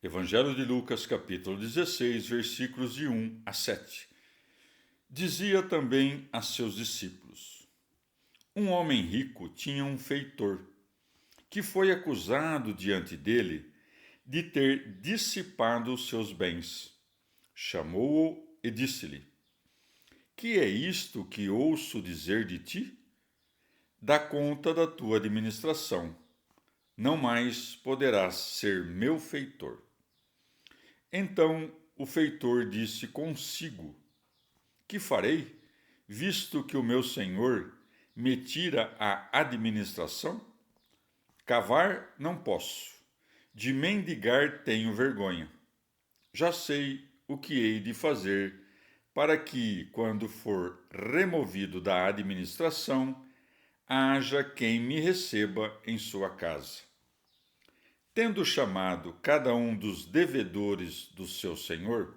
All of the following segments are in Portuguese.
Evangelho de Lucas, capítulo 16, versículos de 1 a 7. Dizia também a seus discípulos: Um homem rico tinha um feitor, que foi acusado diante dele de ter dissipado os seus bens. Chamou-o e disse-lhe: Que é isto que ouço dizer de ti? Dá conta da tua administração. Não mais poderás ser meu feitor. Então o feitor disse consigo: Que farei, visto que o meu senhor me tira a administração? Cavar não posso, de mendigar tenho vergonha. Já sei o que hei de fazer para que, quando for removido da administração, haja quem me receba em sua casa. Tendo chamado cada um dos devedores do seu senhor,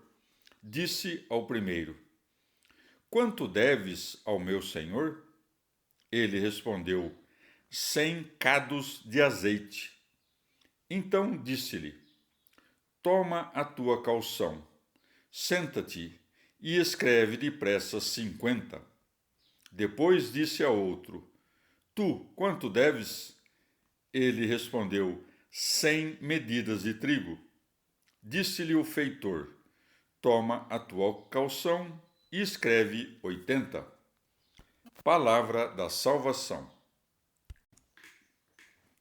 disse ao primeiro: Quanto deves ao meu senhor? Ele respondeu: 100 cados de azeite. Então disse-lhe: Toma a tua calção, senta-te e escreve depressa 50. Depois disse a outro: Tu, quanto deves? Ele respondeu: 100 medidas de trigo. Disse-lhe o feitor: Toma a tua calção e escreve 80. Palavra da salvação.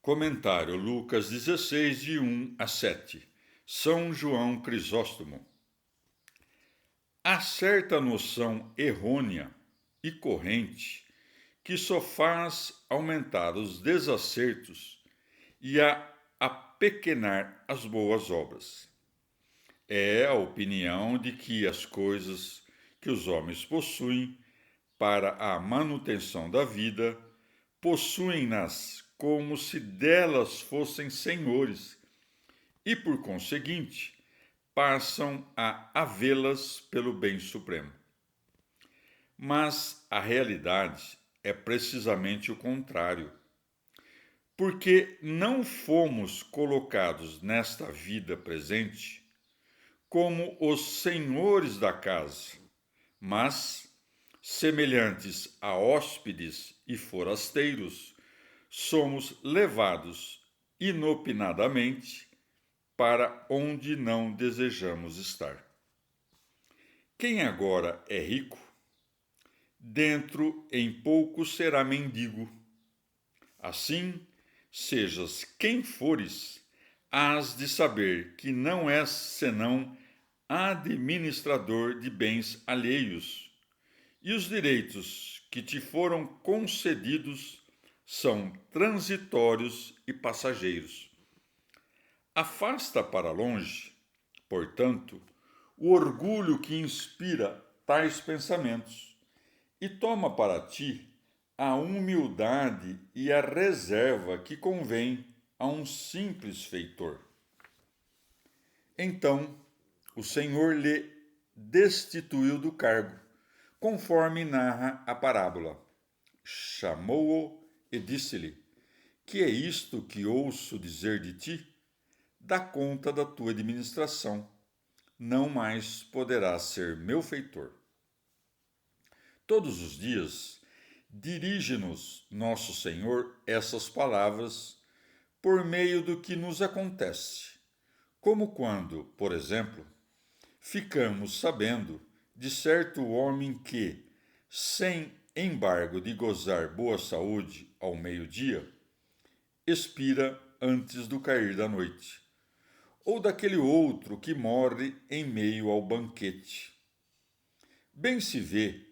Comentário Lucas 16, de 1 a 7. São João Crisóstomo. Há certa noção errônea e corrente que só faz aumentar os desacertos e a apequenar as boas obras. É a opinião de que as coisas que os homens possuem para a manutenção da vida, possuem-nas como se delas fossem senhores e, por conseguinte, passam a havê-las pelo bem supremo. Mas a realidade é precisamente o contrário, porque não fomos colocados nesta vida presente como os senhores da casa, mas, semelhantes a hóspedes e forasteiros, somos levados inopinadamente para onde não desejamos estar. Quem agora é rico, dentro em pouco será mendigo. Assim, sejas quem fores, hás de saber que não és senão administrador de bens alheios, e os direitos que te foram concedidos são transitórios e passageiros. Afasta para longe, portanto, o orgulho que inspira tais pensamentos e toma para ti a humildade e a reserva que convém a um simples feitor. Então, o Senhor lhe destituiu do cargo, conforme narra a parábola. Chamou-o e disse-lhe: Que é isto que ouço dizer de ti? Dá conta da tua administração. Não mais poderás ser meu feitor. Todos os dias, dirige-nos nosso Senhor essas palavras por meio do que nos acontece, como quando, por exemplo, ficamos sabendo de certo homem que, sem embargo de gozar boa saúde ao meio-dia, expira antes do cair da noite, ou daquele outro que morre em meio ao banquete. Bem se vê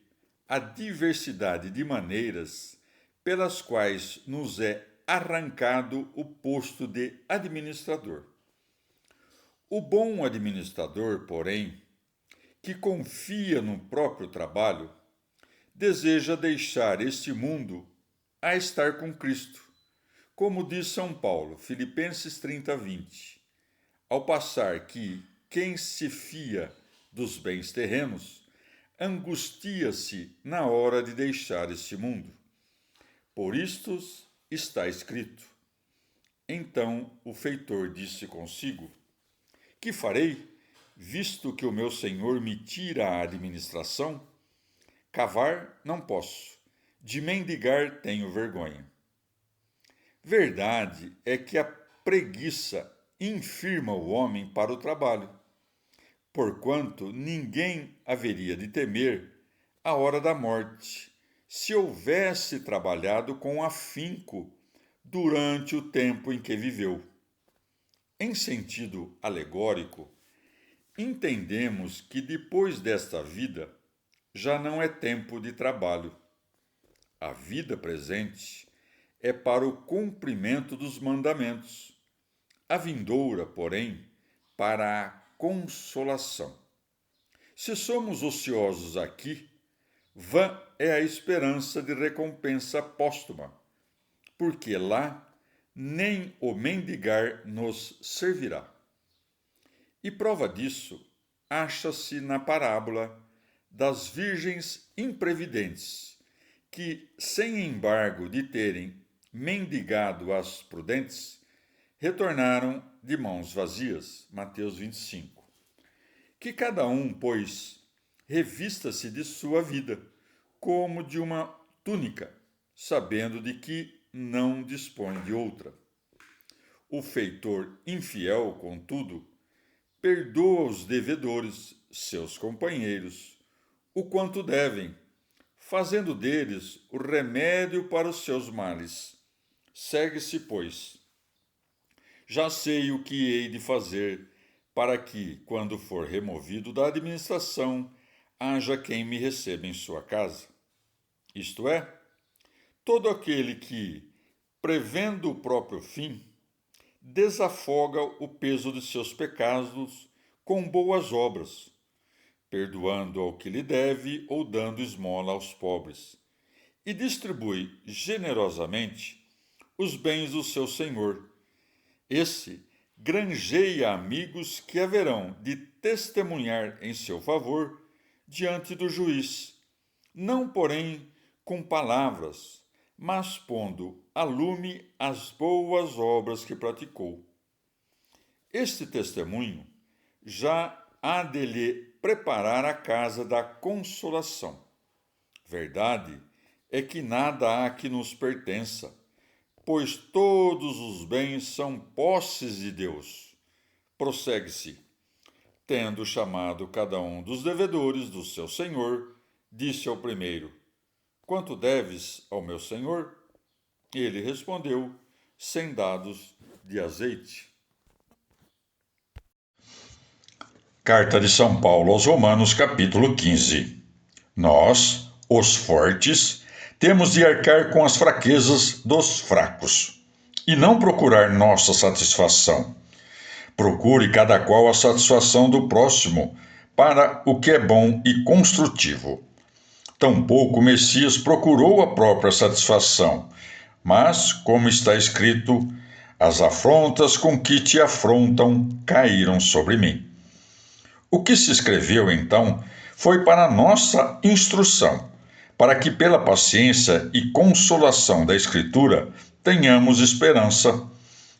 a diversidade de maneiras pelas quais nos é arrancado o posto de administrador. O bom administrador, porém, que confia no próprio trabalho, deseja deixar este mundo a estar com Cristo, como diz São Paulo, Filipenses 30, 20. Ao passar que quem se fia dos bens terrenos angustia-se na hora de deixar este mundo. Por isto está escrito. Então o feitor disse consigo: Que farei, visto que o meu senhor me tira a administração? Cavar não posso, de mendigar tenho vergonha. Verdade é que a preguiça infirma o homem para o trabalho, porquanto ninguém haveria de temer a hora da morte, se houvesse trabalhado com afinco durante o tempo em que viveu. Em sentido alegórico, entendemos que depois desta vida já não é tempo de trabalho. A vida presente é para o cumprimento dos mandamentos, a vindoura, porém, para a consolação. Se somos ociosos aqui, vã é a esperança de recompensa póstuma, porque lá nem o mendigar nos servirá. E prova disso acha-se na parábola das virgens imprevidentes, que, sem embargo de terem mendigado às prudentes, retornaram de mãos vazias. Mateus 25. Que cada um, pois, revista-se de sua vida, como de uma túnica, sabendo de que não dispõe de outra. O feitor infiel, contudo, perdoa os devedores, seus companheiros, o quanto devem, fazendo deles o remédio para os seus males. Segue-se, pois. Já sei o que hei de fazer, para que, quando for removido da administração, haja quem me receba em sua casa. Isto é, todo aquele que, prevendo o próprio fim, desafoga o peso de seus pecados com boas obras, perdoando ao que lhe deve ou dando esmola aos pobres, e distribui generosamente os bens do seu senhor. Esse granjeia amigos que haverão de testemunhar em seu favor diante do juiz, não, porém, com palavras, mas pondo a lume as boas obras que praticou. Este testemunho já há de lhe preparar a casa da consolação. Verdade é que nada há que nos pertença, pois todos os bens são posses de Deus. Prossegue-se. Tendo chamado cada um dos devedores do seu senhor, disse ao primeiro: Quanto deves ao meu senhor? Ele respondeu: 100 dados de azeite. Carta de São Paulo aos Romanos, capítulo 15. Nós, os fortes, temos de arcar com as fraquezas dos fracos, e não procurar nossa satisfação. Procure cada qual a satisfação do próximo, para o que é bom e construtivo. Tampouco o Messias procurou a própria satisfação, mas, como está escrito, as afrontas com que te afrontam caíram sobre mim. O que se escreveu, então, foi para nossa instrução, para que pela paciência e consolação da Escritura tenhamos esperança.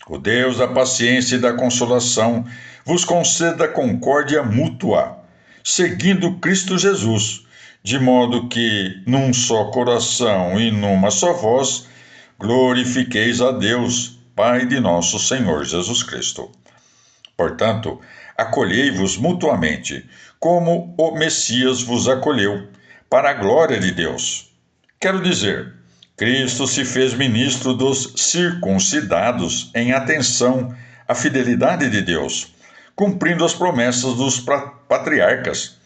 O Deus da paciência e da consolação vos conceda concórdia mútua, seguindo Cristo Jesus, de modo que, num só coração e numa só voz, glorifiqueis a Deus, Pai de nosso Senhor Jesus Cristo. Portanto, acolhei-vos mutuamente, como o Messias vos acolheu, para a glória de Deus. Quero dizer, Cristo se fez ministro dos circuncidados em atenção à fidelidade de Deus, cumprindo as promessas dos patriarcas,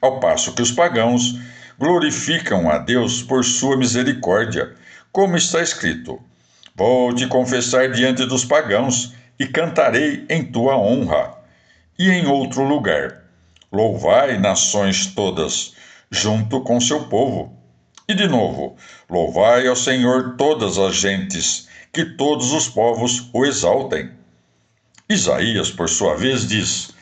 ao passo que os pagãos glorificam a Deus por sua misericórdia, como está escrito: Vou te confessar diante dos pagãos e cantarei em tua honra. E em outro lugar: Louvai nações todas, junto com seu povo. E de novo: Louvai ao Senhor todas as gentes, que todos os povos o exaltem. Isaías, por sua vez, diz: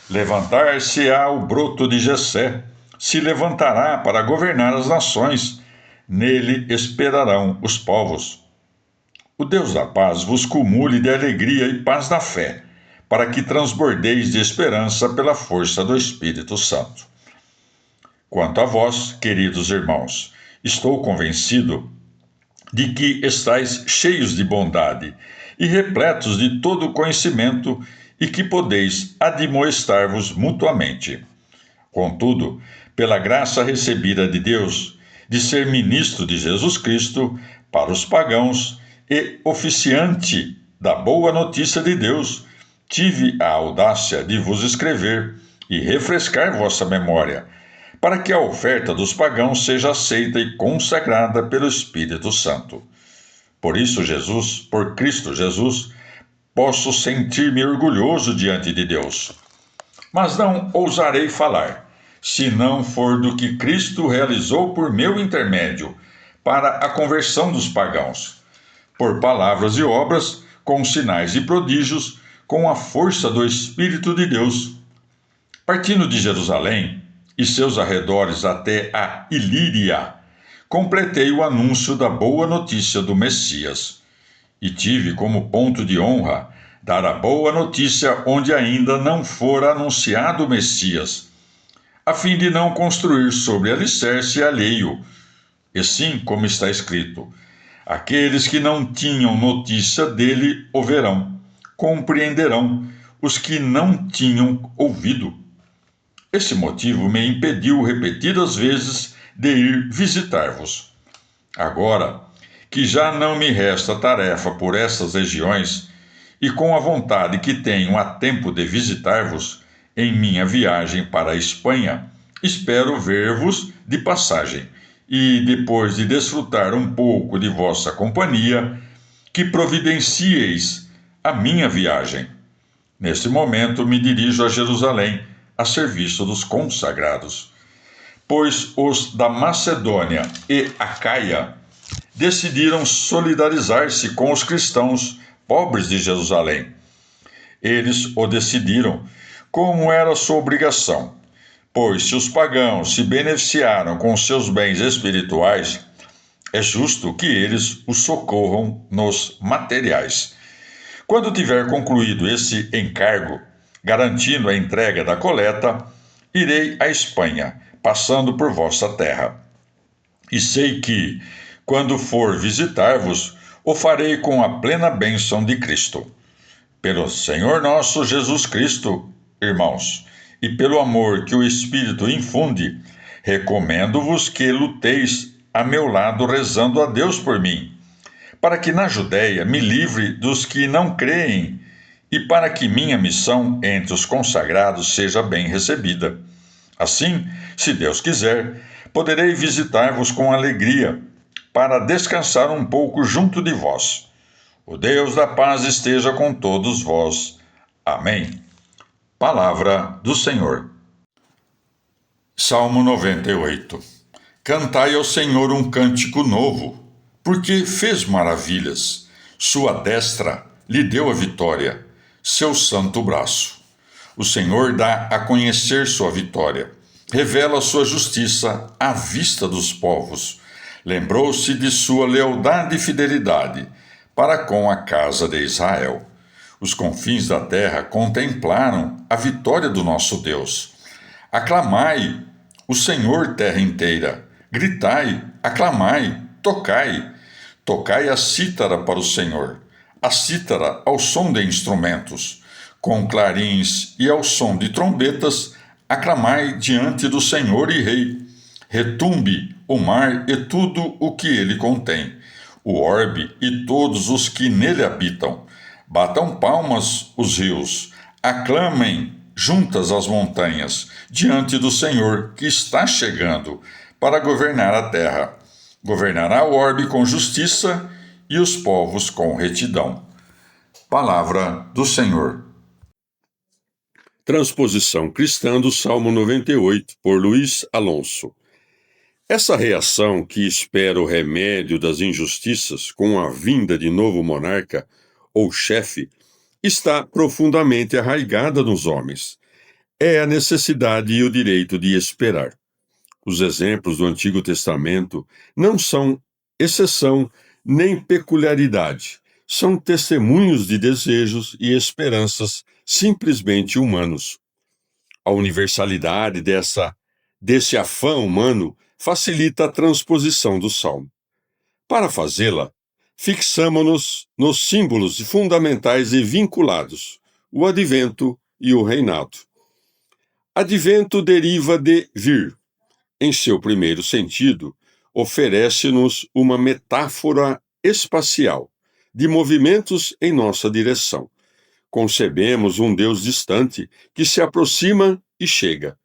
Levantar-se-á o broto de Jessé, se levantará para governar as nações, nele esperarão os povos. O Deus da paz vos cumule de alegria e paz na fé, para que transbordeis de esperança pela força do Espírito Santo. Quanto a vós, queridos irmãos, estou convencido de que estáis cheios de bondade e repletos de todo conhecimento e que podeis admoestar-vos mutuamente. Contudo, pela graça recebida de Deus, de ser ministro de Jesus Cristo para os pagãos e oficiante da boa notícia de Deus, tive a audácia de vos escrever e refrescar vossa memória, para que a oferta dos pagãos seja aceita e consagrada pelo Espírito Santo. Por isso, por Cristo Jesus, posso sentir-me orgulhoso diante de Deus. Mas não ousarei falar, se não for do que Cristo realizou por meu intermédio, para a conversão dos pagãos, por palavras e obras, com sinais e prodígios, com a força do Espírito de Deus. Partindo de Jerusalém e seus arredores até a Ilíria, completei o anúncio da boa notícia do Messias, e tive como ponto de honra dar a boa notícia onde ainda não fora anunciado o Messias, a fim de não construir sobre alicerce alheio, e sim, como está escrito, aqueles que não tinham notícia dele o verão, compreenderão os que não tinham ouvido. Esse motivo me impediu repetidas vezes de ir visitar-vos. Agora, que já não me resta tarefa por essas regiões, e com a vontade que tenho há tempo de visitar-vos em minha viagem para a Espanha, espero ver-vos de passagem, e depois de desfrutar um pouco de vossa companhia, que providencieis a minha viagem. Neste momento me dirijo a Jerusalém, a serviço dos consagrados, pois os da Macedônia e Acaia decidiram solidarizar-se com os cristãos pobres de Jerusalém. Eles o decidiram, como era sua obrigação, pois se os pagãos se beneficiaram com seus bens espirituais, é justo que eles os socorram nos materiais. Quando tiver concluído esse encargo, garantindo a entrega da coleta, irei à Espanha, passando por vossa terra. E sei que, quando for visitar-vos, o farei com a plena bênção de Cristo. Pelo Senhor nosso Jesus Cristo, irmãos, e pelo amor que o Espírito infunde, recomendo-vos que luteis a meu lado rezando a Deus por mim, para que na Judéia me livre dos que não creem e para que minha missão entre os consagrados seja bem recebida. Assim, se Deus quiser, poderei visitar-vos com alegria, para descansar um pouco junto de vós. O Deus da paz esteja com todos vós. Amém. Palavra do Senhor. Salmo 98. Cantai ao Senhor um cântico novo, porque fez maravilhas. Sua destra lhe deu a vitória, seu santo braço. O Senhor dá a conhecer sua vitória, revela sua justiça à vista dos povos. Lembrou-se de sua lealdade e fidelidade para com a casa de Israel. Os confins da terra contemplaram a vitória do nosso Deus. Aclamai o Senhor, terra inteira. Gritai, aclamai, tocai. Tocai a cítara para o Senhor, a cítara ao som de instrumentos. Com clarins e ao som de trombetas, aclamai diante do Senhor e Rei. Retumbe o mar e tudo o que ele contém, o orbe e todos os que nele habitam. Batam palmas os rios, aclamem juntas as montanhas, diante do Senhor que está chegando para governar a terra. Governará o orbe com justiça e os povos com retidão. Palavra do Senhor. Transposição cristã do Salmo 98, por Luiz Alonso. Essa reação que espera o remédio das injustiças com a vinda de novo monarca ou chefe está profundamente arraigada nos homens. É a necessidade e o direito de esperar. Os exemplos do Antigo Testamento não são exceção nem peculiaridade, são testemunhos de desejos e esperanças simplesmente humanos. A universalidade desse afã humano facilita a transposição do Salmo. Para fazê-la, fixamo-nos nos símbolos fundamentais e vinculados, o advento e o reinado. Advento deriva de vir. Em seu primeiro sentido, oferece-nos uma metáfora espacial, de movimentos em nossa direção. Concebemos um Deus distante que se aproxima e chega.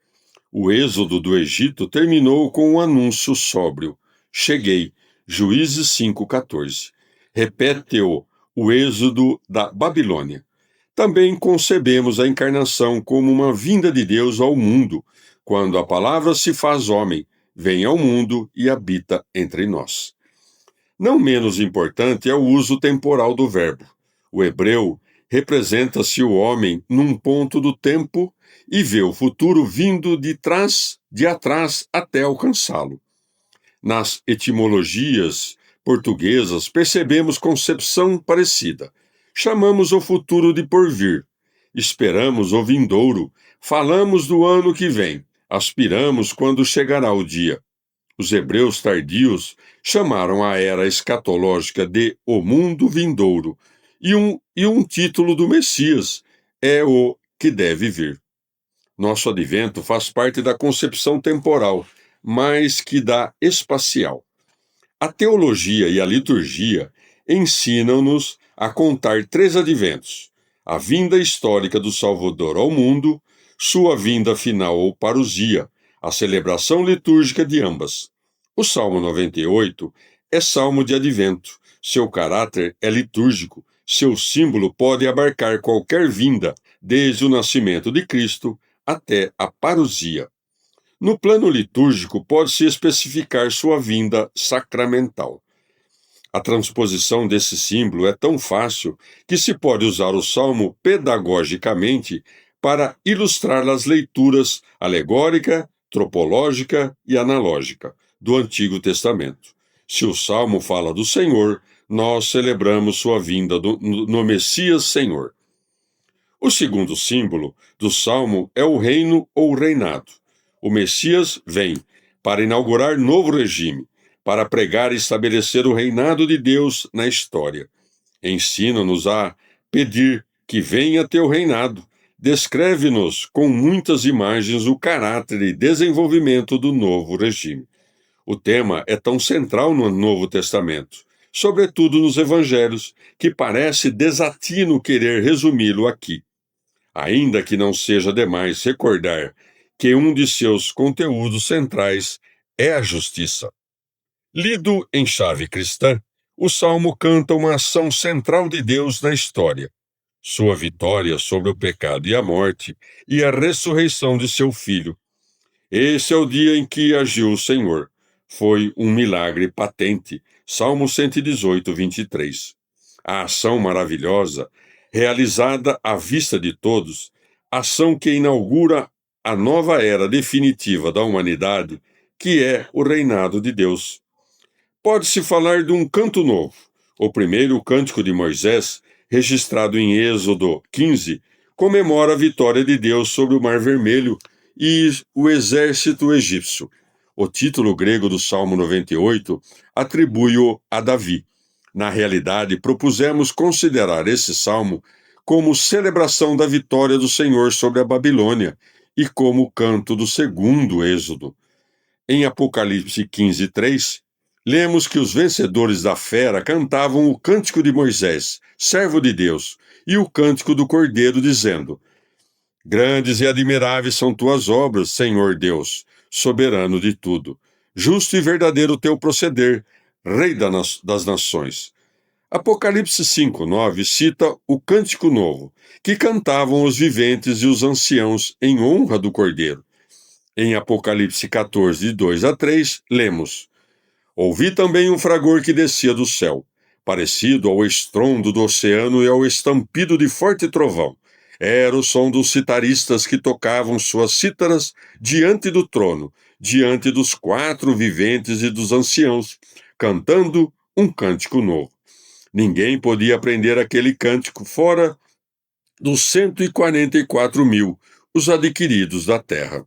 O êxodo do Egito terminou com um anúncio sóbrio: cheguei, Juízes 5,14. Repete-o o êxodo da Babilônia. Também concebemos a encarnação como uma vinda de Deus ao mundo, quando a palavra se faz homem, vem ao mundo e habita entre nós. Não menos importante é o uso temporal do verbo. O hebreu representa-se o homem num ponto do tempo e vê o futuro vindo de atrás até alcançá-lo. Nas etimologias portuguesas percebemos concepção parecida. Chamamos o futuro de porvir, esperamos o vindouro, falamos do ano que vem, aspiramos quando chegará o dia. Os hebreus tardios chamaram a era escatológica de o mundo vindouro, e um título do Messias é o que deve vir. Nosso advento faz parte da concepção temporal, mais que da espacial. A teologia e a liturgia ensinam-nos a contar 3 adventos: a vinda histórica do Salvador ao mundo, sua vinda final ou parousia, a celebração litúrgica de ambas. O Salmo 98 é salmo de advento, seu caráter é litúrgico, seu símbolo pode abarcar qualquer vinda, desde o nascimento de Cristo até a parousia. No plano litúrgico, pode-se especificar sua vinda sacramental. A transposição desse símbolo é tão fácil que se pode usar o salmo pedagogicamente para ilustrar as leituras alegórica, tropológica e analógica do Antigo Testamento. Se o salmo fala do Senhor, nós celebramos sua vinda no Messias Senhor. O segundo símbolo do salmo é o reino ou reinado. O Messias vem para inaugurar novo regime, para pregar e estabelecer o reinado de Deus na história. Ensina-nos a pedir que venha teu reinado. Descreve-nos com muitas imagens o caráter e desenvolvimento do novo regime. O tema é tão central no Novo Testamento, sobretudo nos Evangelhos, que parece desatino querer resumi-lo aqui. Ainda que não seja demais recordar que um de seus conteúdos centrais é a justiça. Lido em chave cristã, o Salmo canta uma ação central de Deus na história: sua vitória sobre o pecado e a morte e a ressurreição de seu Filho. Esse é o dia em que agiu o Senhor. Foi um milagre patente. Salmo 118, 23. A ação maravilhosa, realizada à vista de todos, ação que inaugura a nova era definitiva da humanidade, que é o reinado de Deus. Pode-se falar de um canto novo. O primeiro cântico de Moisés, registrado em Êxodo 15, comemora a vitória de Deus sobre o Mar Vermelho e o exército egípcio. O título grego do Salmo 98 atribui-o a Davi. Na realidade, propusemos considerar esse salmo como celebração da vitória do Senhor sobre a Babilônia e como canto do segundo Êxodo. Em Apocalipse 15, 3, lemos que os vencedores da fera cantavam o cântico de Moisés, servo de Deus, e o cântico do Cordeiro, dizendo: Grandes e admiráveis são tuas obras, Senhor Deus, soberano de tudo. Justo e verdadeiro o teu proceder, Rei das nações. Apocalipse 5:9 cita o cântico novo, que cantavam os viventes e os anciãos em honra do Cordeiro. Em Apocalipse 14, de 2 a 3, lemos: Ouvi também um fragor que descia do céu, parecido ao estrondo do oceano e ao estampido de forte trovão. Era o som dos citaristas que tocavam suas cítaras diante do trono, diante dos 4 viventes e dos anciãos, cantando um cântico novo. Ninguém podia aprender aquele cântico fora dos 144 mil, os adquiridos da terra.